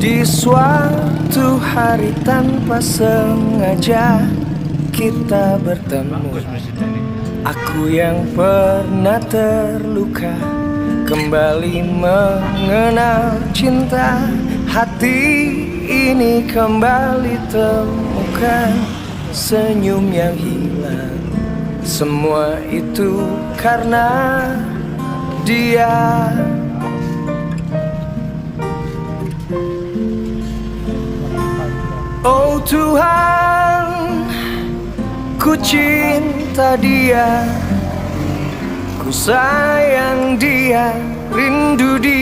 Di suatu hari tanpa sengaja kita bertemu. Aku yang pernah terluka kembali mengenal cinta. Hati ini kembali temukan senyum yang hilang. Semua itu karena dia. Oh Tuhan, ku cinta dia, ku sayang dia, rindu dia.